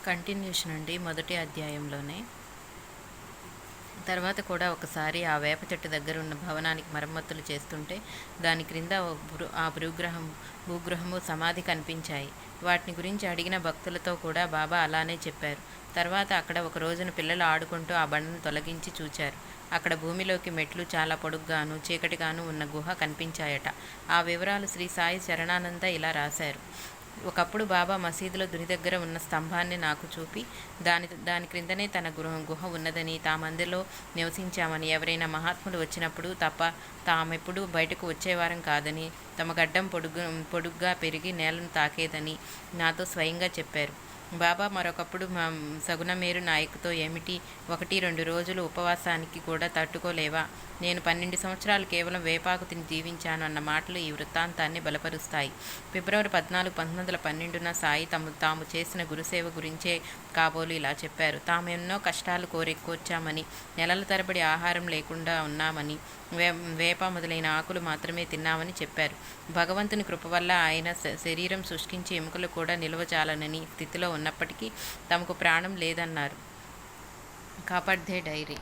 Continuation అండి మొదటి అధ్యాయంలోనే. తర్వాత కూడా ఒకసారి ఆ వేప చెట్టు దగ్గర ఉన్న భవనానికి మరమ్మతులు చేస్తుంటే దాని క్రింద ఆ భూగృహము సమాధి కనిపించాయి. వాటిని గురించి అడిగిన భక్తులతో కూడా బాబా అలానే చెప్పారు. తర్వాత అక్కడ ఒక రోజున పిల్లలు ఆడుకుంటూ ఆ బండను తొలగించి చూచారు. అక్కడ భూమిలోకి మెట్లు చాలా పొడుగ్గాను చీకటిగాను ఉన్న గుహ కనిపించాయట. ఆ వివరాలు శ్రీ సాయి శరణానంద ఇలా రాశారు. ఒకప్పుడు బాబా మసీదులో దుని దగ్గర ఉన్న స్తంభాన్ని నాకు చూపి దాని క్రిందనే తన గుహ ఉన్నదని, తామందులో నివసించామని, ఎవరైనా మహాత్ములు వచ్చినప్పుడు తప్ప తామెప్పుడు బయటకు వచ్చేవారం కాదని, తమ గడ్డం పొడుగ్గా పెరిగి నేలను తాకేదని నాతో స్వయంగా చెప్పారు. బాబా మరొకప్పుడు సగుణమేరు నాయకుతో ఏమిటి 1-2 రోజులు ఉపవాసానికి కూడా తట్టుకోలేవా? నేను 12 సంవత్సరాలు కేవలం వేపాకు తిని జీవించాను అన్న మాటలు ఈ వృత్తాంతాన్ని బలపరుస్తాయి. ఫిబ్రవరి 14, 1912న సాయి తాము చేసిన గురుసేవ గురించే కాబోలు ఇలా చెప్పారు. తాము ఎన్నో కష్టాలు కోర్చామని, నెలల తరబడి ఆహారం లేకుండా ఉన్నామని, వేప మొదలైన ఆకులు మాత్రమే తిన్నామని చెప్పారు. భగవంతుని కృప వల్ల ఆయన శరీరం శుష్కించి ఎముకలు కూడా నిలవచాలనని స్థితిలో ఉన్నప్పటికీ తమకు ప్రాణం లేదన్నారు. కాపాడ్దే డైరీ.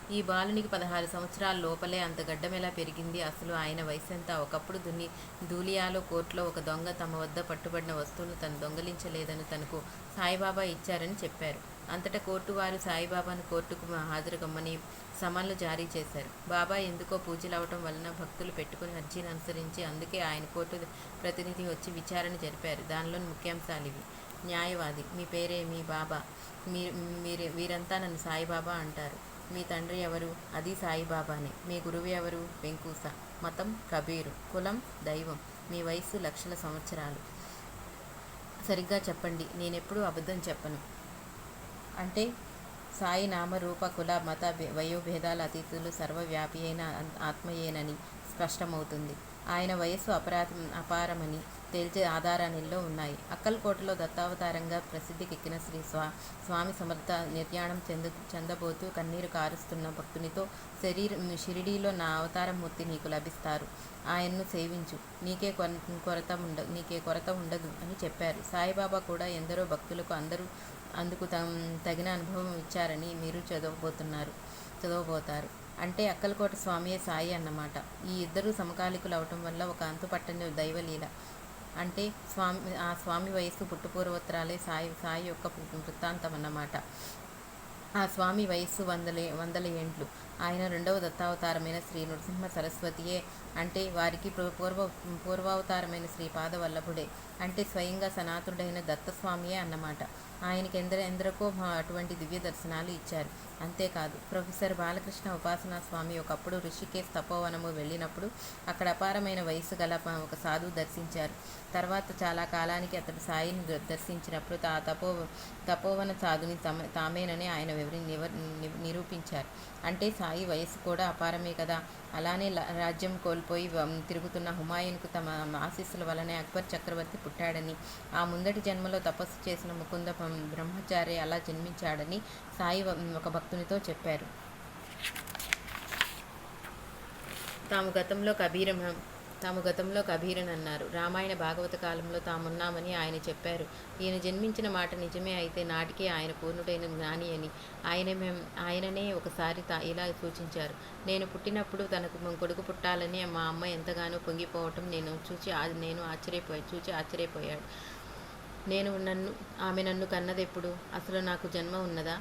ఈ బాలునికి 16 సంవత్సరాల లోపలే అంత గడ్డమెలా పెరిగింది? అసలు ఆయన వయసెంత? ఒకప్పుడు ధూలియాలో కోర్టులో ఒక దొంగ తమ వద్ద పట్టుబడిన వస్తువులు తను దొంగలించలేదని తనకు సాయిబాబా ఇచ్చారని చెప్పారు. అంతటా కోర్టు వారు సాయిబాబాను కోర్టుకు హాజరుకమ్మని సమన్లు జారీ చేశారు. బాబా ఎందుకో పూజలవటం వలన భక్తులు పెట్టుకుని అర్జీని అనుసరించి అందుకే ఆయన కోర్టు ప్రతినిధి వచ్చి విచారణ జరిపారు. దానిలోని ముఖ్యాంశాలు ఇవి. న్యాయవాది: మీ పేరేమి? బాబా. వీరంతా నన్ను సాయిబాబా అంటారు. మీ తండ్రి ఎవరు? అది సాయిబాబానే. మీ గురువు ఎవరు? వెంకూస. మతం కబీరు. కులం దైవం. మీ వయస్సు లక్షల సంవత్సరాలు. సరిగ్గా చెప్పండి, నేనెప్పుడూ అబద్ధం చెప్పను. అంటే సాయి నామ రూప కుల మత వయోభేదాల అతీతులు సర్వవ్యాపి అయిన ఆత్మయేనని స్పష్టమవుతుంది. ఆయన వయస్సు అపారమని తేల్చే ఆధారాలెన్నో ఉన్నాయి. అక్కల్కోటలో దత్తావతారంగా ప్రసిద్ధికెక్కిన శ్రీ స్వామి సమర్థ నిర్యాణం చెందబోతూ కన్నీరు కారుస్తున్న భక్తునితో షిరిడీలో నా అవతారమూర్తి నీకు లభిస్తారు. ఆయన్ను సేవించు, నీకే కొరత ఉండదు అని చెప్పారు. సాయిబాబా కూడా ఎందరో భక్తులకు అందుకు తగిన అనుభవం ఇచ్చారని మీరు చదవబోతారు. అంటే అక్కలకోట స్వామియే సాయి అన్నమాట. ఈ ఇద్దరు సమకాలికులు అవటం వల్ల ఒక అంతుపట్టని దైవలీల. అంటే ఆ స్వామి వయస్సు పుట్టుపూర్వోత్తరాలే సాయి యొక్క వృత్తాంతం అన్నమాట. ఆ స్వామి వయస్సు వందల ఏండ్లు. ఆయన రెండవ దత్తావతారమైన శ్రీ నృసింహ సరస్వతియే. అంటే వారికి పూర్వావతారమైన శ్రీ పాదవల్లభుడే. అంటే స్వయంగా సనాతనుడైన దత్తస్వామియే అన్నమాట. ఆయనకి ఎందరికో అటువంటి దివ్య దర్శనాలు ఇచ్చారు. అంతేకాదు, ప్రొఫెసర్ బాలకృష్ణ ఉపాసనా స్వామి ఒకప్పుడు ఋషికేశ్ తపోవనము వెళ్ళినప్పుడు అక్కడ అపారమైన వయస్సు గల ఒక సాధువు దర్శించారు. తర్వాత చాలా కాలానికి అతడు సాయిని దర్శించినప్పుడు ఆ తపోవన సాధుని తామేనని ఆయన నిరూపించారు. అంటే సాయి వయస్సు కూడా అపారమే కదా. అలానే రాజ్యం కోల్పోయి తిరుగుతున్న హుమాయూన్కు తమ ఆశీస్సుల వలనే అక్బర్ చక్రవర్తి పుట్టాడని, ఆ ముందటి జన్మలో తపస్సు చేసిన ముకుంద బ్రహ్మచారి అలా జన్మించాడని సాయి ఒక భక్తునితో చెప్పారు. తాము గతంలో కబీరన్ అన్నారు. రామాయణ భాగవత కాలంలో తామున్నామని ఆయన చెప్పారు. ఈయన జన్మించిన మాట నిజమే అయితే నాటికే ఆయన పూర్ణుడైన జ్ఞాని అని ఆయననే ఒకసారి ఇలా సూచించారు. నేను పుట్టినప్పుడు తనకు కొడుకు పుట్టాలని మా అమ్మ ఎంతగానో పొంగిపోవటం నేను ఆశ్చర్యపోయాడు. ఆమె నన్ను కన్నదెప్పుడు? అసలు నాకు జన్మ ఉన్నదా?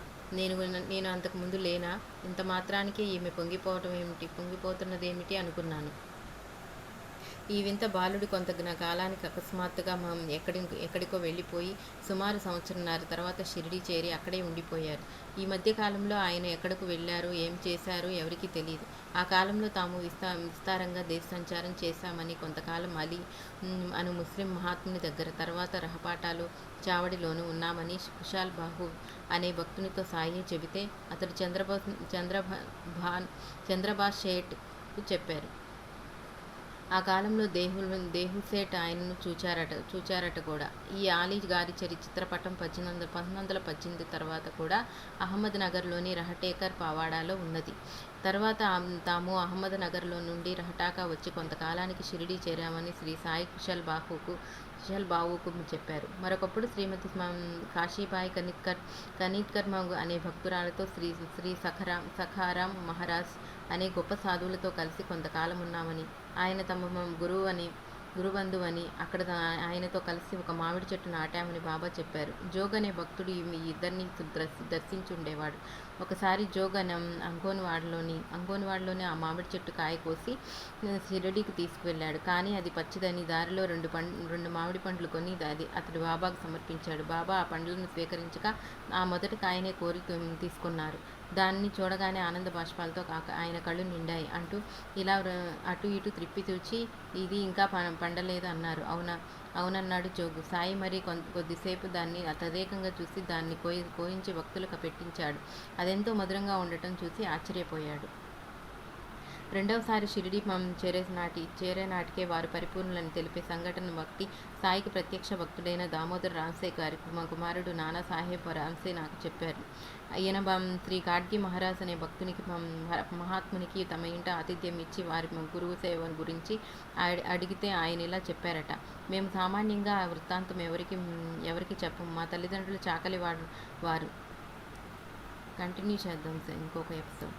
నేను అంతకుముందు లేనా? ఇంత మాత్రానికే ఈమె పొంగిపోతున్నదేమిటి అనుకున్నాను. ఈ వింత బాలుడు కొంత కాలానికి అకస్మాత్తుగా ఎక్కడికో వెళ్ళిపోయి సుమారు సంవత్సరంన్నర తర్వాత షిరిడీ చేరి అక్కడే ఉండిపోయారు. ఈ మధ్య కాలంలో ఆయన ఎక్కడకు వెళ్ళారో ఏం చేశారో ఎవరికీ తెలియదు. ఆ కాలంలో తాము విస్తారంగా దేశ సంచారం చేశామని, కొంతకాలం అలీ అను ముస్లిం మహాత్ముని దగ్గర, తర్వాత రహపాటాలో చావడిలోనూ ఉన్నామని కుషాల్ బాహు అనే భక్తునితో సాయి చెబితే అతడు చంద్రబాస్ షేట్కు చెప్పారు. ఆ కాలంలో దేహుసేట్ ఆయనను చూచారట కూడా. ఈ ఆలీ గారి చిత్రపటం 1918 తర్వాత కూడా అహ్మద్ నగర్లోని రహటేకర్ పవాడాలో ఉన్నది. తర్వాత తాము అహ్మద్ నగర్లో నుండి రహటాకా వచ్చి కొంతకాలానికి షిరిడీ చేరామని శ్రీ సాయి కుశల్ బాహుకు బావుకు చెప్పారు. మరొకప్పుడు శ్రీమతి కాశీబాయి కనిత్కర్ అనే భక్తురాలతో శ్రీ శ్రీ సఖారాం మహారాజ్ అనే గొప్ప సాధువులతో కలిసి కొంతకాలం ఉన్నామని, ఆయన తమ గురుబంధువని, అక్కడ ఆయనతో కలిసి ఒక మామిడి చెట్టు నాటామని బాబా చెప్పారు. జోగ్ అనే భక్తుడు ఈ ఇద్దరిని దర్శించి ఉండేవాడు. ఒకసారి జోగ్ అంగోన్వాడ్లోని ఆ మామిడి చెట్టు కాయ కోసి షిరిడీకి తీసుకువెళ్ళాడు. కానీ అది పచ్చిదని దారిలో రెండు మామిడి పండ్లు కొని అతడు బాబాకు సమర్పించాడు. బాబా ఆ పండ్లను స్వీకరించక ఆ మొదటి కాయనే కోరి తీసుకున్నారు. దాన్ని చూడగానే ఆనంద బాష్పాలతో ఆయన కళ్ళు నిండాయి. ఇలా అటు ఇటు త్రిప్పి చూచి, ఇది ఇంకా పండలేదు అన్నారు. అవునన్నాడు జోగు. సాయి మరి కొద్దిసేపు దాన్ని తదేకంగా చూసి దాన్ని కోయించి భక్తులకు పెట్టించాడు. అదెంతో మధురంగా ఉండటం చూసి ఆశ్చర్యపోయాడు. రెండవసారి షిరిడీ చేరే నాటికే వారు పరిపూర్ణులని తెలిపే సంఘటన భక్తి సాయికి ప్రత్యక్ష భక్తుడైన దామోదర్ రామ్సే గారి కుమారుడు నానాసాహెబ్ రామ్సే నాకు చెప్పారు. ఈయన శ్రీ గాడ్గి మహారాజ్ అనే భక్తునికి మహాత్మునికి తమ ఇంట ఆతిథ్యం ఇచ్చి వారి గురువు సేవ గురించి అడిగితే ఆయన ఇలా చెప్పారట. మేము సామాన్యంగా ఆ వృత్తాంతం ఎవరికి చెప్పము. మా తల్లిదండ్రులు చాకలి వారు. కంటిన్యూ చేద్దాం సార్ ఇంకొక ఎపిసోడ్.